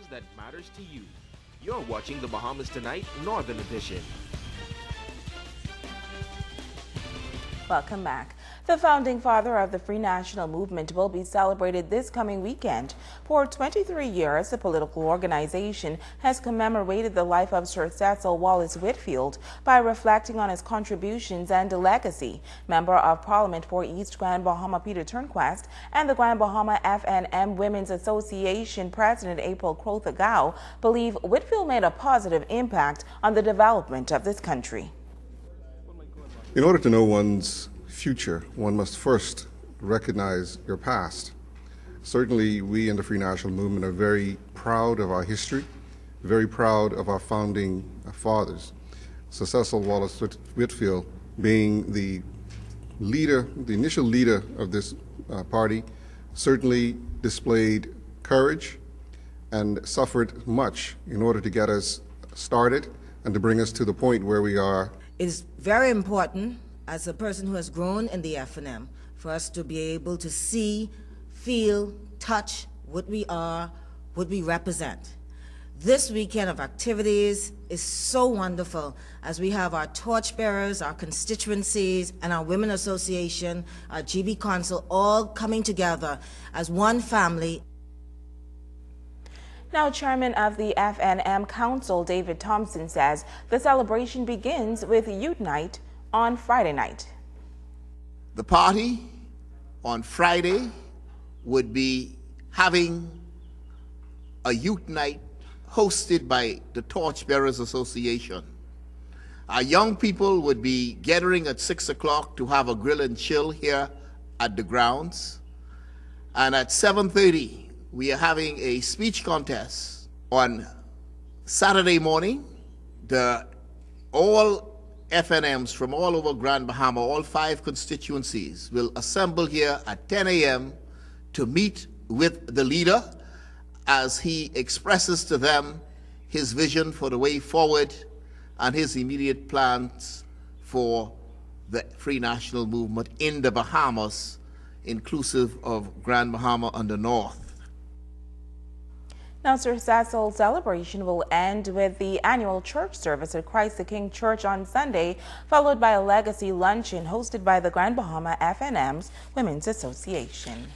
news that matters to you. You're watching the Bahamas Tonight Northern Edition. Welcome back. The founding father of the Free National Movement will be celebrated this coming weekend. For 23 years, the political organization has commemorated the life of Sir Cecil Wallace Whitfield by reflecting on his contributions and legacy. Member of Parliament for East Grand Bahama Peter Turnquest and the Grand Bahama FNM Women's Association President April Crothagao believe Whitfield made a positive impact on the development of this country. In order to know one's future, one must first recognize your past. Certainly, we in the Free National Movement are very proud of our history, very proud of our founding fathers. Sir Cecil Wallace Whitfield being the leader, the initial leader of this party, certainly displayed courage and suffered much in order to get us started and to bring us to the point where we are. It is very important, as a person who has grown in the FNM, for us to be able to see, feel, touch what we are, what we represent. This weekend of activities is so wonderful, as we have our torchbearers, our constituencies, and our Women Association, our GB Council, all coming together as one family. Now, Chairman of the FNM Council, David Thompson, says the celebration begins with Youth Night on Friday night. The party on Friday would be having a Youth Night hosted by the Torchbearers Association. Our young people would be gathering at 6 o'clock to have a grill and chill here at the grounds. And at 7:30, we are having a speech contest. On Saturday morning, all FNMs from all over Grand Bahama, all 5 constituencies, will assemble here at 10 a.m. to meet with the leader as he expresses to them his vision for the way forward and his immediate plans for the Free National Movement in the Bahamas, inclusive of Grand Bahama and the North. Now, Sir Cecil's celebration will end with the annual church service at Christ the King Church on Sunday, followed by a legacy luncheon hosted by the Grand Bahama FNM's Women's Association.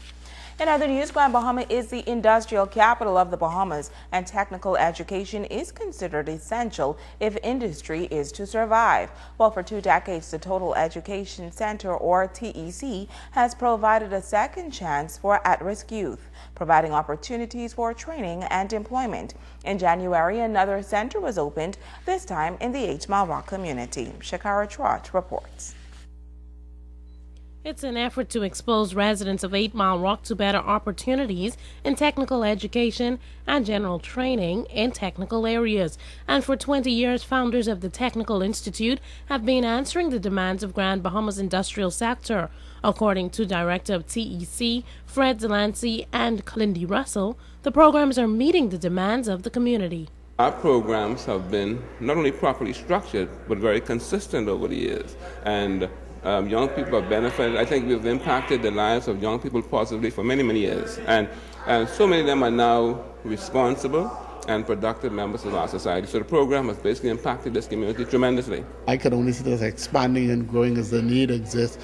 In other news, Grand Bahama is the industrial capital of the Bahamas, and technical education is considered essential if industry is to survive. Well, for 2 decades, the Total Education Center, or TEC, has provided a second chance for at-risk youth, providing opportunities for training and employment. In January, another center was opened, this time in the 8 Mile Rock community. Shakara Trott reports. It's an effort to expose residents of 8 Mile Rock to better opportunities in technical education and general training in technical areas. And for 20 years, founders of the Technical Institute have been answering the demands of Grand Bahama's industrial sector. According to Director of TEC, Fred Delancey and Clindy Russell, the programs are meeting the demands of the community. Our programs have been not only properly structured, but very consistent over the years. And young people have benefited. I think we've impacted the lives of young people positively for many, many years. And so many of them are now responsible and productive members of our society. So the program has basically impacted this community tremendously. I could only see this expanding and growing as the need exists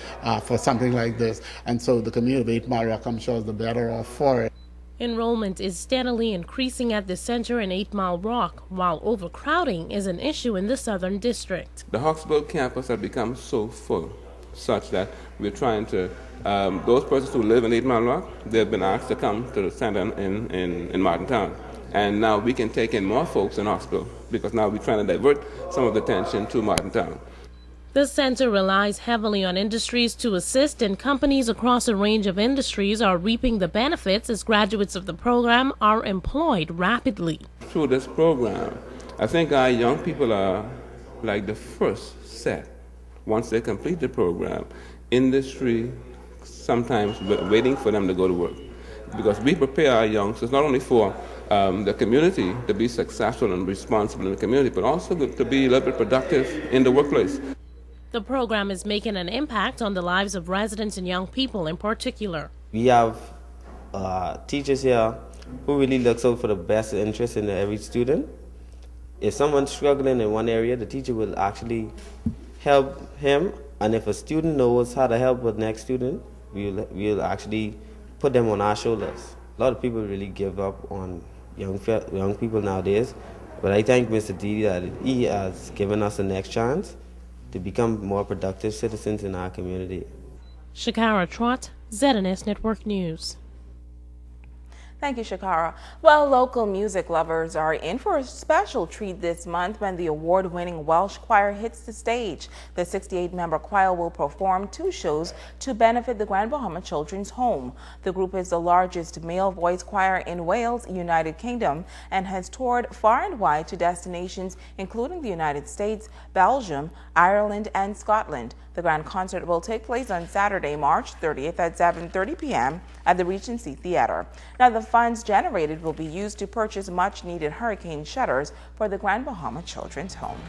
for something like this. And so the community of 8 Mile Rock, I'm sure, is the better off for it. Enrollment is steadily increasing at the center in 8 Mile Rock, while overcrowding is an issue in the Southern District. The Hawksbill campus has become so full, such that we're trying to, those persons who live in 8 Mile Rock, they've been asked to come to the center in Martintown. And now we can take in more folks in Hawksbill, because now we're trying to divert some of the attention to Martintown. The center relies heavily on industries to assist, and companies across a range of industries are reaping the benefits as graduates of the program are employed rapidly. Through this program, I think our young people are like the first set. Once they complete the program, industry sometimes waiting for them to go to work. Because we prepare our youngsters not only for the community to be successful and responsible in the community, but also to be a little bit productive in the workplace. The program is making an impact on the lives of residents and young people in particular. We have teachers here who really looks out for the best interest in every student. If someone's struggling in one area, the teacher will actually help him, and if a student knows how to help the next student, we'll actually put them on our shoulders. A lot of people really give up on young people nowadays, but I thank Mr. D that he has given us the next chance to become more productive citizens in our community. Shakara Trott, ZNS Network News. Thank you, Shakara. Well, local music lovers are in for a special treat this month when the award-winning Welsh Choir hits the stage. The 68-member choir will perform 2 shows to benefit the Grand Bahama Children's Home. The group is the largest male voice choir in Wales, United Kingdom, and has toured far and wide to destinations including the United States, Belgium, Ireland, and Scotland. The grand concert will take place on Saturday, March 30th at 7:30 p.m. at the Regency Theater. Now, the funds generated will be used to purchase much-needed hurricane shutters for the Grand Bahama Children's Home.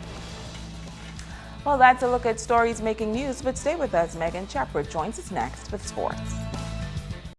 Well, that's a look at stories making news, but stay with us. Megan Shepard joins us next with sports.